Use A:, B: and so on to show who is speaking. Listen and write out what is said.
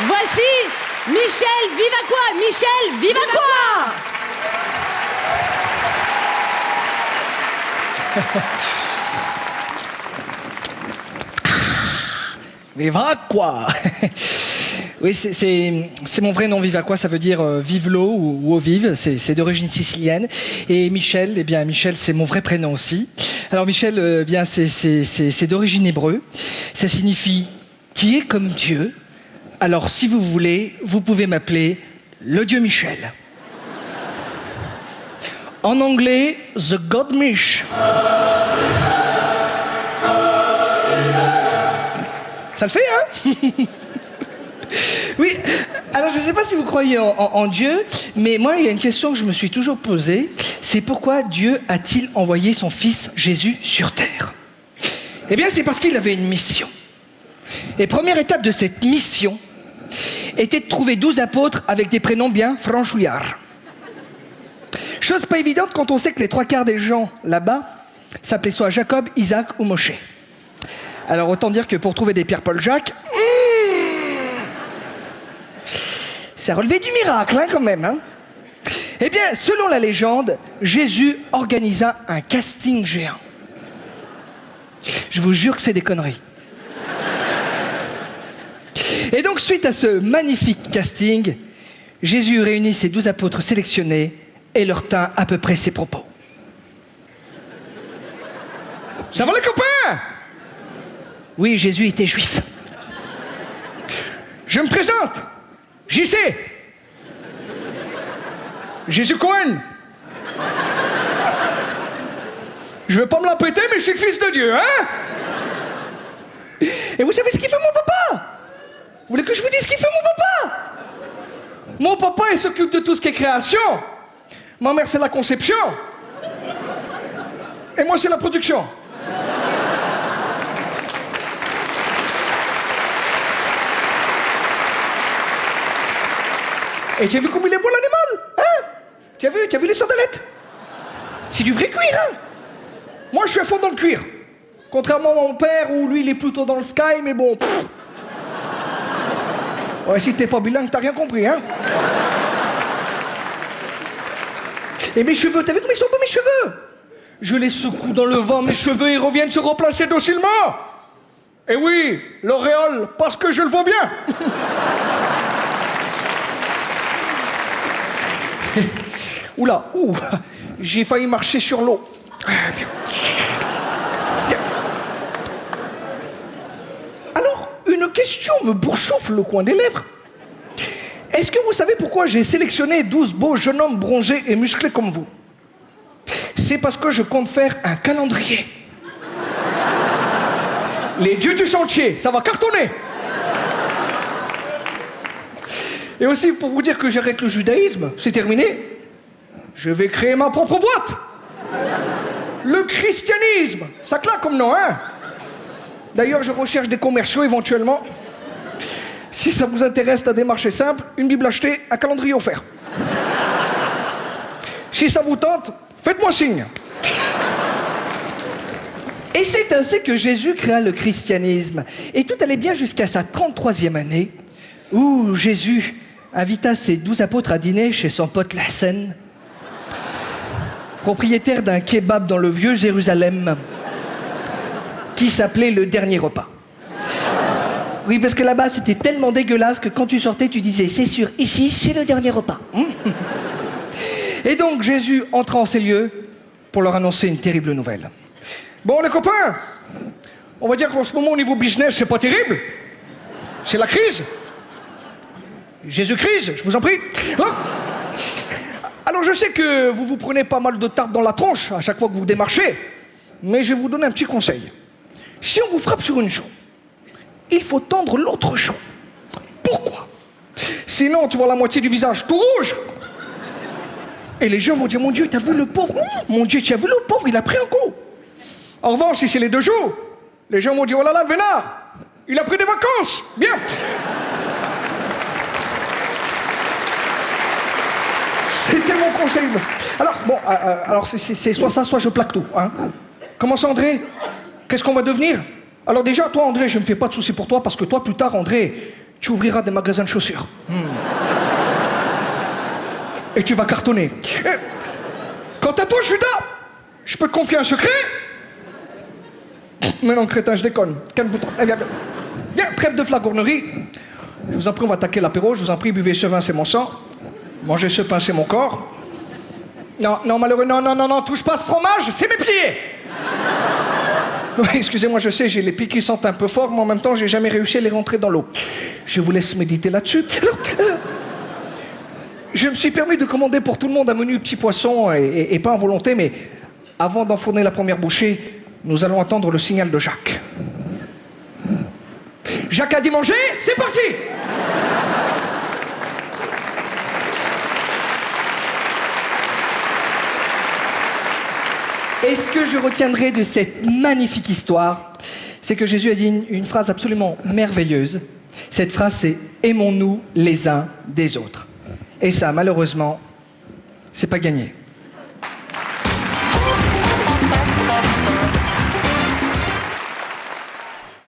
A: Voici Michel Vivacois. Michel Vivacois.
B: Vivacois. Oui, c'est mon vrai nom, Vivacois, ça veut dire vive l'eau ou eau vive, c'est d'origine sicilienne. Et Michel, eh bien Michel, c'est mon vrai prénom aussi. Alors Michel, bien c'est d'origine hébreu, ça signifie qui est comme Dieu. Alors si vous voulez, vous pouvez m'appeler le Dieu Michel. En anglais, The God Mich. Ça le fait, hein? Oui, alors je ne sais pas si vous croyez en Dieu, mais moi, il y a une question que je me suis toujours posée, c'est pourquoi Dieu a-t-il envoyé son fils Jésus sur terre? Eh bien, c'est parce qu'il avait une mission. Et première étape de cette mission était de trouver 12 apôtres avec des prénoms bien franchouillards. Chose pas évidente quand on sait que les 3/4 des gens là-bas s'appelaient soit Jacob, Isaac ou Moshe. Alors autant dire que pour trouver des Pierre, Paul, Jacques, ça relevait du miracle, hein, quand même. Hein. Eh bien, selon la légende, Jésus organisa un casting géant. Je vous jure que c'est des conneries. Et donc, suite à ce magnifique casting, Jésus réunit ses 12 apôtres sélectionnés et leur tint à peu près ses propos. Ça va les copains? Oui, Jésus était juif. Je me présente. JC. Jésus Cohen. Je veux pas me la péter, mais je suis le fils de Dieu, hein? Et vous savez ce qu'il fait mon papa? Vous voulez que je vous dise ce qu'il fait mon papa? Mon papa, il s'occupe de tout ce qui est création. Ma mère, c'est la conception. Et moi, c'est la production. Et tu as vu comme il est beau l'animal, hein? Tu as vu les sandalettes? C'est du vrai cuir, hein? Moi, je suis à fond dans le cuir. Contrairement à mon père, où lui, il est plutôt dans le sky, mais bon... Ouais, si t'es pas bilingue, t'as rien compris, hein? Et mes cheveux, t'as vu comme ils sont beaux, mes cheveux? Je les secoue dans le vent, mes cheveux, ils reviennent se replacer docilement. Et oui, l'auréole, parce que je le vaux bien. Oula, j'ai failli marcher sur l'eau. Bien. Alors, une question me boursoufle le coin des lèvres. Est-ce que vous savez pourquoi j'ai sélectionné 12 beaux jeunes hommes bronzés et musclés comme vous? C'est parce que je compte faire un calendrier. Les dieux du chantier, ça va cartonner. Et aussi, pour vous dire que j'arrête le judaïsme, c'est terminé. Je vais créer ma propre boîte. Le christianisme. Ça claque comme nom, hein? D'ailleurs, je recherche des commerciaux éventuellement. Si ça vous intéresse, la démarche est simple. Une Bible achetée, un calendrier offert. Si ça vous tente, faites-moi signe. Et c'est ainsi que Jésus créa le christianisme. Et tout allait bien jusqu'à sa 33e année, où Jésus invita ses 12 apôtres à dîner chez son pote Lassen, propriétaire d'un kebab dans le vieux Jérusalem, qui s'appelait le dernier repas. Oui, parce que là-bas, c'était tellement dégueulasse que quand tu sortais, tu disais, c'est sûr, ici, c'est le dernier repas. Et donc, Jésus entra en ces lieux pour leur annoncer une terrible nouvelle. Bon, les copains, on va dire qu'en ce moment, au niveau business, c'est pas terrible. C'est la crise. Jésus-Christ, je vous en prie. Alors, je sais que vous vous prenez pas mal de tarte dans la tronche à chaque fois que vous démarchez, mais je vais vous donner un petit conseil. Si on vous frappe sur une joue, il faut tendre l'autre joue. Pourquoi? Sinon, tu vois la moitié du visage tout rouge. Et les gens vont dire, mon Dieu, t'as vu le pauvre? Mon Dieu, tu as vu le pauvre, il a pris un coup. En revanche, si c'est les deux joues, les gens vont dire, oh là là, le vénard, il a pris des vacances. Bien. C'était mon conseil. Alors, bon, alors c'est soit ça, soit je plaque tout. Hein. Comment ça, André? Qu'est-ce qu'on va devenir? Alors déjà, toi, André, je ne me fais pas de soucis pour toi, parce que toi, plus tard, André, tu ouvriras des magasins de chaussures. Et tu vas cartonner. Quant à toi, Judas, je peux te confier un secret? Mais non, crétin, je déconne. Calme-toi. Viens, trêve de flagornerie. Je vous en prie, on va attaquer l'apéro. Je vous en prie, buvez ce vin, c'est mon sang. Mangez ce pain, c'est mon corps. Non, malheureux, non, touche pas ce fromage, c'est mes pieds. Oui, excusez-moi, je sais, j'ai les pieds qui sentent un peu fort, mais en même temps, j'ai jamais réussi à les rentrer dans l'eau. Je vous laisse méditer là-dessus. Alors, je me suis permis de commander pour tout le monde un menu petit poisson et pas en volonté, mais avant d'enfourner la première bouchée, nous allons attendre le signal de Jacques. Jacques a dit manger, c'est parti! Et ce que je retiendrai de cette magnifique histoire, c'est que Jésus a dit une phrase absolument merveilleuse. Cette phrase, c'est « Aimons-nous les uns des autres ». Et ça, malheureusement, c'est pas gagné.